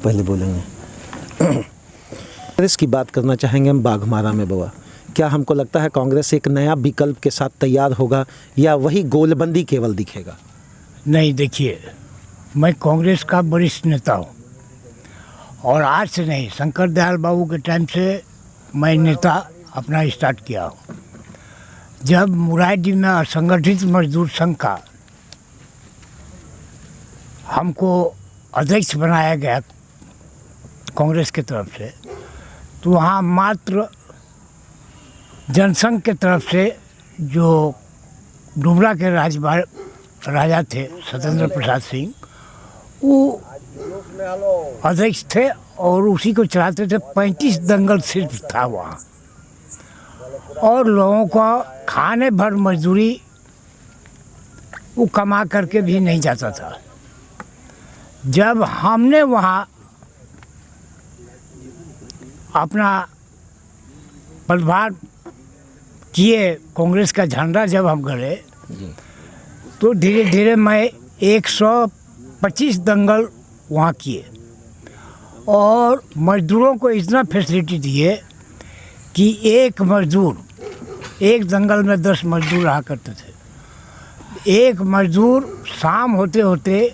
पहले बोलेंगे। कांग्रेस की बात करना चाहेंगे हम बाघमारा में बाबा। क्या हमको लगता है कांग्रेस एक नया विकल्प के साथ तैयार होगा या वही गोलबंदी केवल दिखेगा? नहीं, देखिए, मैं कांग्रेस का वरिष्ठ नेता हूँ और आज से नहीं, शंकर दयाल बाबू के टाइम से मैं नेता अपना स्टार्ट किया हूँ। जब मुराइडी में असंगठित मजदूर संघ का हमको अध्यक्ष बनाया गया कांग्रेस की तरफ से, तो वहाँ मात्र जनसंघ की तरफ से जो डुमरा के राजा थे सत्येंद्र प्रसाद सिंह, वो अध्यक्ष थे और उसी को चलाते थे। 35 दंगल सिर्फ था वहाँ और लोगों को खाने भर मजदूरी वो कमा करके भी नहीं जाता था। जब हमने वहाँ अपना पदभार किए, कांग्रेस का झंडा जब हम गड़े, तो धीरे धीरे मैं 125 दंगल वहाँ किए और मजदूरों को इतना फैसिलिटी दिए कि एक दंगल में 10 मजदूर रहा करते थे। एक मजदूर शाम होते होते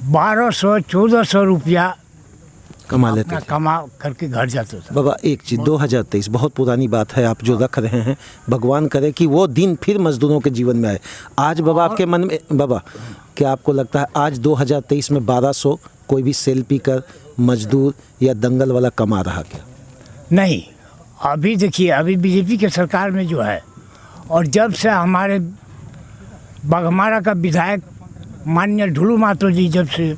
1200-1400 रुपया कमा लेते थे, कमा करके घर जाते थे। बाबा एक चीज़ 2023 बहुत पुरानी बात है आप जो रख रहे हैं, भगवान करे कि वो दिन फिर मजदूरों के जीवन में आए। आज बाबा आपके मन में, बाबा क्या आपको लगता है आज 2023 में 1200 कोई भी सेल्फी कर मजदूर या दंगल वाला कमा रहा क्या? नहीं, अभी देखिए, अभी बीजेपी के सरकार में जो है, और जब से हमारे बाघमारा का विधायक माननीय ढुलू मातो जी जब से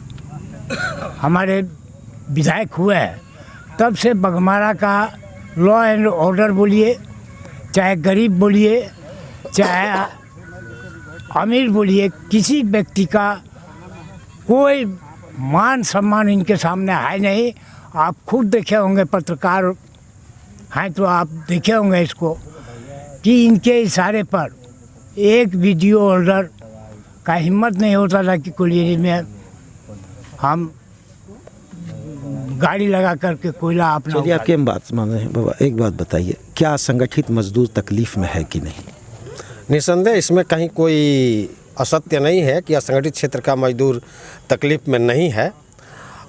हमारे विधायक हुए हैं, तब से बाघमारा का लॉ एंड ऑर्डर बोलिए, चाहे गरीब बोलिए, चाहे अमीर बोलिए, किसी व्यक्ति का कोई मान सम्मान इनके सामने है नहीं। आप खुद देखे होंगे, पत्रकार हैं तो आप देखे होंगे इसको, कि इनके इशारे पर एक वीडियो होल्डर का हिम्मत नहीं होता था कि कोयले में हम गाड़ी लगा करके कोयला अपना। चलिए आपकी हम बात मान रहे हैं बाबा, एक बात बताइए, क्या संगठित मजदूर तकलीफ में है कि नहीं? निसंदेह इसमें कहीं कोई असत्य नहीं है कि असंगठित क्षेत्र का मजदूर तकलीफ में नहीं है।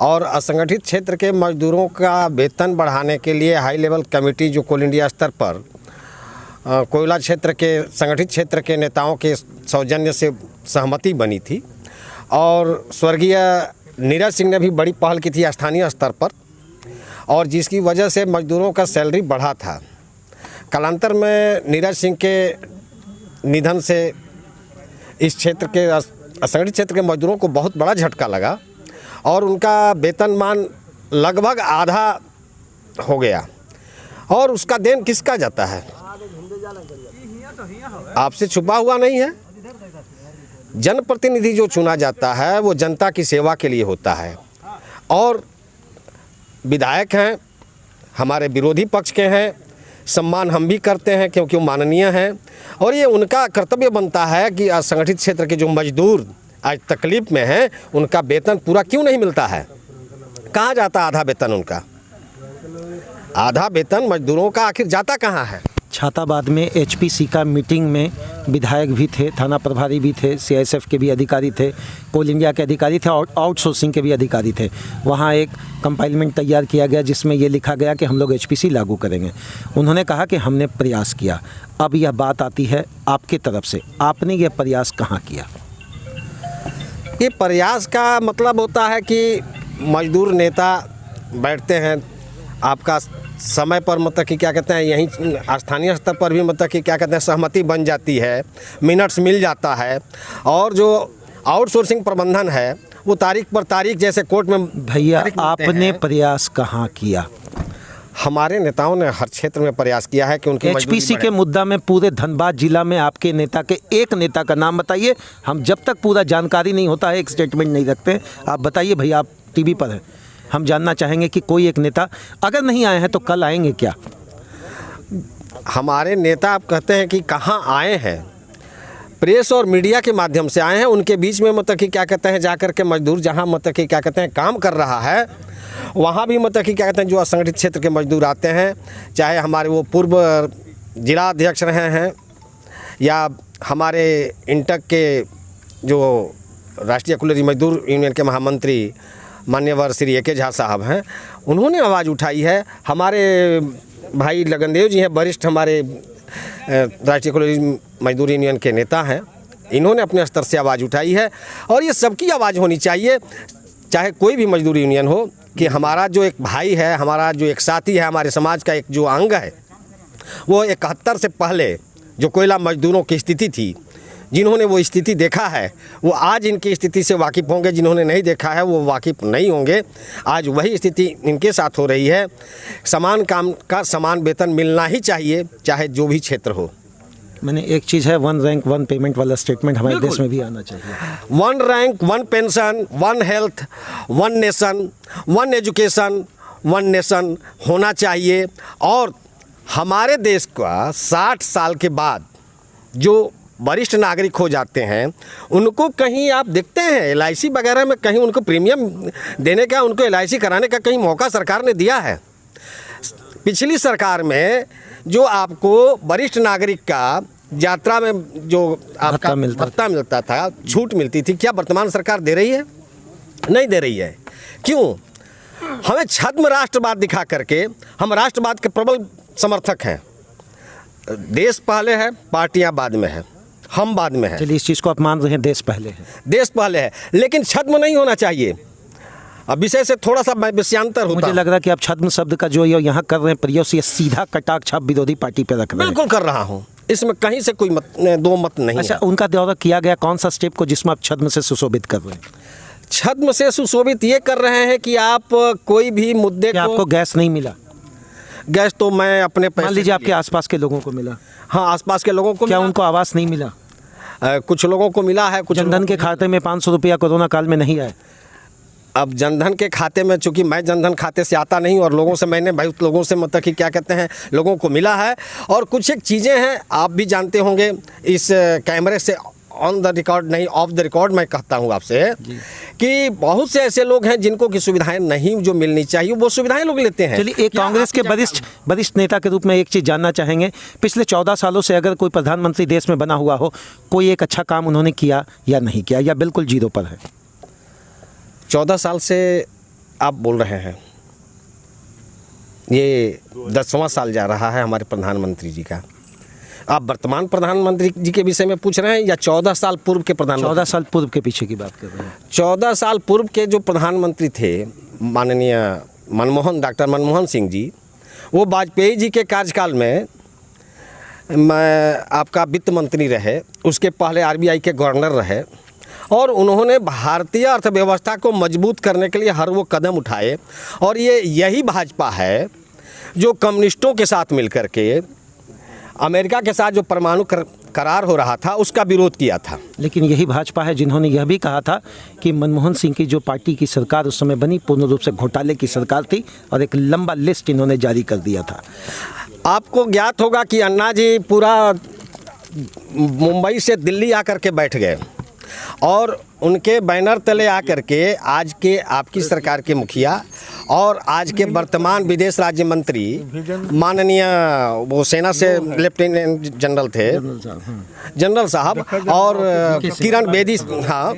और असंगठित क्षेत्र के मजदूरों का वेतन बढ़ाने के लिए हाई लेवल कमेटी जो कोल इंडिया स्तर पर कोयला क्षेत्र के संगठित क्षेत्र के नेताओं के सौजन्य से सहमति बनी थी और स्वर्गीय नीरज सिंह ने भी बड़ी पहल की थी स्थानीय स्तर पर, और जिसकी वजह से मजदूरों का सैलरी बढ़ा था। कालांतर में नीरज सिंह के निधन से इस क्षेत्र के असंगठित क्षेत्र के मजदूरों को बहुत बड़ा झटका लगा और उनका वेतनमान लगभग आधा हो गया। और उसका देन किसका जाता है? आपसे छुपा हुआ नहीं है। जनप्रतिनिधि जो चुना जाता है वो जनता की सेवा के लिए होता है, और विधायक हैं, हमारे विरोधी पक्ष के हैं, सम्मान हम भी करते हैं क्योंकि वो माननीय हैं, और ये उनका कर्तव्य बनता है कि असंगठित क्षेत्र के जो मजदूर आज तकलीफ में हैं उनका वेतन पूरा क्यों नहीं मिलता है? कहाँ जाता आधा वेतन उनका? आधा वेतन मजदूरों का आखिर जाता कहाँ है? छाताबाद में एचपीसी का मीटिंग में विधायक भी थे, थाना प्रभारी भी थे, सीआईएसएफ के भी अधिकारी थे, कोल इंडिया के अधिकारी थे और आउटसोर्सिंग के भी अधिकारी थे। वहाँ एक कंपाइलमेंट तैयार किया गया जिसमें ये लिखा गया कि हम लोग एचपीसी लागू करेंगे। उन्होंने कहा कि हमने प्रयास किया। अब यह बात आती है आपके तरफ से, आपने यह प्रयास कहाँ किया? ये प्रयास का मतलब होता है कि मजदूर नेता बैठते हैं, आपका समय पर मतलब कि क्या कहते हैं, यहीं स्थानीय स्तर पर भी मतलब कि क्या कहते हैं सहमति बन जाती है, मिनट्स मिल जाता है, और जो आउटसोर्सिंग प्रबंधन है वो तारीख पर तारीख जैसे कोर्ट में। भैया आपने प्रयास कहाँ किया? हमारे नेताओं ने हर क्षेत्र में प्रयास किया है कि उनकी एचपीसी के मुद्दा में पूरे धनबाद जिला में आपके नेता के एक नेता का नाम बताइए। हम जब तक पूरा जानकारी नहीं होता है एक स्टेटमेंट नहीं रखते। आप बताइए भैया, आप टीवी पर हैं, हम जानना चाहेंगे कि कोई एक नेता, अगर नहीं आए हैं तो कल आएंगे क्या? हमारे नेता आप कहते हैं कि कहाँ आए हैं, प्रेस और मीडिया के माध्यम से आए हैं, उनके बीच में मतलब कि क्या कहते हैं जाकर के मजदूर जहां मतलब कि क्या कहते हैं काम कर रहा है, वहां भी मतलब कि क्या कहते हैं जो असंगठित क्षेत्र के मजदूर आते हैं, चाहे हमारे वो पूर्व जिला अध्यक्ष रहे हैं या हमारे इंटक के जो राष्ट्रीय कुलरी मजदूर यूनियन के महामंत्री मान्यवर श्री ए के झा साहब हैं, उन्होंने आवाज़ उठाई है। हमारे भाई लगनदेव जी हैं, वरिष्ठ हमारे राष्ट्रीय कुलरी मजदूर यूनियन के नेता हैं, इन्होंने अपने स्तर से आवाज़ उठाई है और ये सबकी आवाज़ होनी चाहिए, चाहे कोई भी मजदूर यूनियन हो, कि हमारा जो एक भाई है, हमारा जो एक साथी है, हमारे समाज का एक जो अंग है, वो 71 से पहले जो कोयला मजदूरों की स्थिति थी, जिन्होंने वो स्थिति देखा है वो आज इनकी स्थिति से वाकिफ़ होंगे, जिन्होंने नहीं देखा है वो वाकिफ़ नहीं होंगे। आज वही स्थिति इनके साथ हो रही है। समान काम का समान वेतन मिलना ही चाहिए, चाहे जो भी क्षेत्र हो। मैंने एक चीज़ है, वन रैंक वन पेमेंट वाला स्टेटमेंट हमारे देश में भी आना चाहिए। One rank one pension, one health, one nation, one education, one nation होना चाहिए। और हमारे देश का 60 साल के बाद जो वरिष्ठ नागरिक हो जाते हैं, उनको कहीं आप देखते हैं LIC वगैरह में कहीं उनको प्रीमियम देने का, उनको LIC कराने का कहीं मौका सरकार ने दिया है? पिछली सरकार में जो आपको वरिष्ठ नागरिक का यात्रा में जो आपका भत्ता मिलता था, छूट मिलती थी, क्या वर्तमान सरकार दे रही है? नहीं दे रही है। क्यों? हमें छद्म राष्ट्रवाद दिखा करके, हम राष्ट्रवाद के प्रबल समर्थक हैं। देश पहले है, पार्टियां बाद में है, हम बाद में है। चलिए, इस चीज़ को आप मान रहे हैं, देश पहले है। देश पहले है, लेकिन छद्म नहीं होना चाहिए। अब विषय से थोड़ा सा विषयांतर होता। मुझे लग रहा है कि आप छद्म शब्द का जो ये यहाँ कर रहे हैं प्रयोग, ये सीधा कटाक्ष आप विरोधी पार्टी पे रख रहे हैं। बिल्कुल कर रहा हूँ, इसमें कहीं से कोई दो मत नहीं। अच्छा, उनका दौरा किया गया कौन सा स्टेप को जिसमें आप छद्म से सुशोभित कर रहे हैं? छद्म से सुशोभित ये कर रहे हैं कि आप कोई भी मुद्दे को, आपको गैस नहीं मिला? गैस तो मैं अपने मान लीजिए आपके आसपास के लोगों को मिला। हाँ, आसपास के लोगों को क्या उनको आवास नहीं मिला? कुछ लोगों को मिला है। कुछ जनधन के खाते में 500 रुपया कोरोना काल में नहीं आए। अब जनधन के खाते में, चूंकि मैं जनधन खाते से आता नहीं और लोगों से मैंने भाई लोगों से मतलब कि क्या कहते हैं लोगों को मिला है। और कुछ एक चीज़ें हैं, आप भी जानते होंगे, इस कैमरे से ऑन द रिकॉर्ड नहीं, ऑफ द रिकॉर्ड मैं कहता हूँ आपसे कि बहुत से ऐसे लोग हैं जिनको की सुविधाएं नहीं जो मिलनी चाहिए, वो सुविधाएं लोग लेते हैं। चलिए, एक कांग्रेस के वरिष्ठ नेता के रूप में एक चीज़ जानना चाहेंगे, पिछले 14 सालों से अगर कोई प्रधानमंत्री देश में बना हुआ हो, कोई एक अच्छा काम उन्होंने किया या नहीं किया, या बिल्कुल जीरो पर है? 14 साल से आप बोल रहे हैं, ये 10वां साल जा रहा है हमारे प्रधानमंत्री जी का। आप वर्तमान प्रधानमंत्री जी के विषय में पूछ रहे हैं या 14 साल पूर्व के प्रधानमंत्री? 14 साल पूर्व के पीछे की बात कर रहे हैं। 14 साल पूर्व के जो प्रधानमंत्री थे माननीय डॉक्टर मनमोहन सिंह जी, वो वाजपेयी जी के कार्यकाल में आपका वित्त मंत्री रहे, उसके पहले RBI के गवर्नर रहे, और उन्होंने भारतीय अर्थव्यवस्था को मजबूत करने के लिए हर वो कदम उठाए। और यही भाजपा है जो कम्युनिस्टों के साथ मिलकर के अमेरिका के साथ जो परमाणु करार हो रहा था उसका विरोध किया था। लेकिन यही भाजपा है जिन्होंने यह भी कहा था कि मनमोहन सिंह की जो पार्टी की सरकार उस समय बनी, पूर्ण रूप से घोटाले की सरकार थी, और एक लंबा लिस्ट इन्होंने जारी कर दिया था। आपको ज्ञात होगा कि अन्ना जी पूरा मुंबई से दिल्ली आकर के बैठ गए और उनके बैनर तले आकर के आज के आपकी सरकार के मुखिया और आज के वर्तमान विदेश राज्य मंत्री माननीय वो सेना से लेफ्टिनेंट जनरल थे, जनरल साहब, और किरण बेदी, हाँ,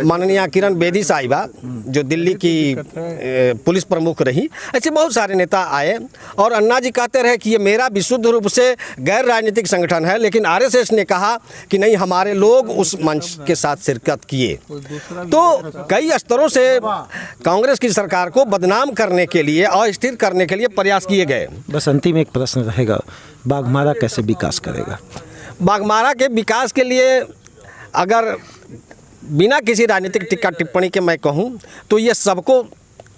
माननीय किरण बेदी साहिबा जो दिल्ली की पुलिस प्रमुख रही, ऐसे बहुत सारे नेता आए और अन्ना जी कहते रहे कि ये मेरा विशुद्ध रूप से गैर राजनीतिक संगठन है, लेकिन RSS ने कहा कि नहीं, हमारे लोग उस मंच के साथ शिरकत किए। तो कई स्तरों से कांग्रेस की सरकार को बदनाम करने के लिए, अस्थिर करने के लिए प्रयास किए गए। बस अंतिम एक प्रश्न रहेगा, बाघमारा कैसे विकास करेगा? बाघमारा के विकास के लिए अगर बिना किसी राजनीतिक टिक्का टिप्पणी के मैं कहूं तो ये सबको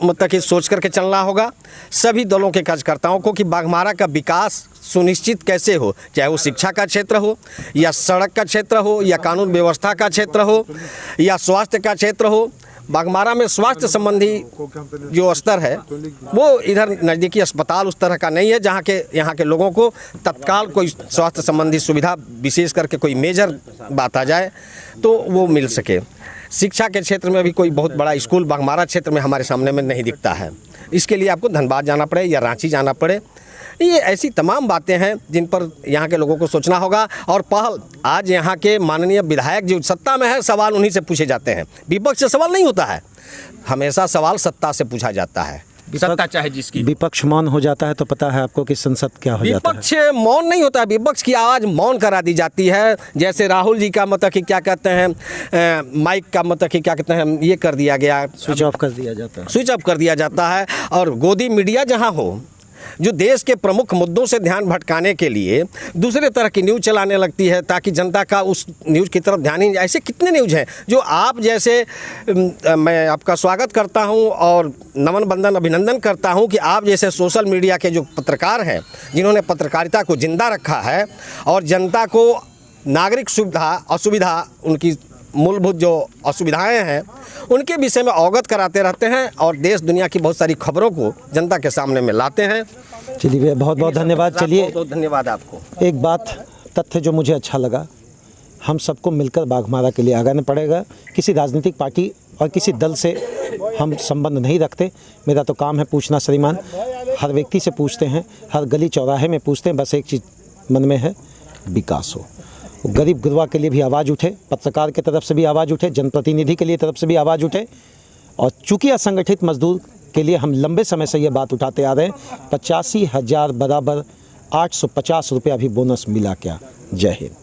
मतलब कि सोच करके चलना होगा, सभी दलों के कार्यकर्ताओं को, कि बाघमारा का विकास सुनिश्चित कैसे हो, चाहे वो शिक्षा का क्षेत्र हो या सड़क का क्षेत्र हो या कानून व्यवस्था का क्षेत्र हो या स्वास्थ्य का क्षेत्र हो, बाघमारा में स्वास्थ्य संबंधी जो स्तर है वो इधर नज़दीकी अस्पताल उस तरह का नहीं है जहाँ के यहाँ के लोगों को तत्काल कोई स्वास्थ्य संबंधी सुविधा, विशेष करके कोई मेजर बात आ जाए तो वो मिल सके। शिक्षा के क्षेत्र में भी कोई बहुत बड़ा स्कूल बाघमारा क्षेत्र में हमारे सामने में नहीं दिखता है। इसके लिए आपको धनबाद जाना पड़े या रांची जाना पड़े। ये ऐसी तमाम बातें हैं जिन पर यहाँ के लोगों को सोचना होगा। और पहल आज यहाँ के माननीय विधायक जो सत्ता में है, सवाल उन्हीं से पूछे जाते हैं, विपक्ष से सवाल नहीं होता है। हमेशा सवाल सत्ता से पूछा जाता है, सत्ता चाहे जिसकी। विपक्ष मौन हो जाता है तो पता है आपको कि संसद क्या हो जाता है। विपक्ष मौन नहीं होता है, विपक्ष की आवाज़ मौन करा दी जाती है। जैसे राहुल जी का मतलब कि क्या कहते हैं, माइक का मतलब कि क्या कहते हैं, ये कर दिया गया, स्विच ऑफ कर दिया जाता है, स्विच ऑफ कर दिया जाता है। और गोदी मीडिया जहाँ हो, जो देश के प्रमुख मुद्दों से ध्यान भटकाने के लिए दूसरे तरह की न्यूज़ चलाने लगती है ताकि जनता का उस न्यूज़ की तरफ ध्यान ही। ऐसे कितने न्यूज़ हैं जो आप जैसे, मैं आपका स्वागत करता हूं और नमन बंदन अभिनंदन करता हूं कि आप जैसे सोशल मीडिया के जो पत्रकार हैं, जिन्होंने पत्रकारिता को जिंदा रखा है और जनता को नागरिक सुविधा असुविधा, उनकी मूलभूत जो असुविधाएं हैं उनके विषय में अवगत कराते रहते हैं और देश दुनिया की बहुत सारी खबरों को जनता के सामने में लाते हैं। चलिए भैया, बहुत बहुत धन्यवाद। चलिए, बहुत बहुत धन्यवाद आपको। एक बात, तथ्य जो मुझे अच्छा लगा, हम सबको मिलकर बाघमारा के लिए आगे आना पड़ेगा। किसी राजनीतिक पार्टी और किसी दल से हम संबंध नहीं रखते। मेरा तो काम है पूछना श्रीमान, हर व्यक्ति से पूछते हैं, हर गली चौराहे में पूछते हैं, बस एक चीज़ मन में है, विकास हो। गरीब गुरबा के लिए भी आवाज़ उठे, पत्रकार के तरफ से भी आवाज़ उठे, जनप्रतिनिधि के लिए तरफ से भी आवाज़ उठे। और चूँकि असंगठित मजदूर के लिए हम लंबे समय से ये बात उठाते आ रहे हैं, 85,000 बराबर 850 रुपया भी बोनस मिला क्या। जय हिंद।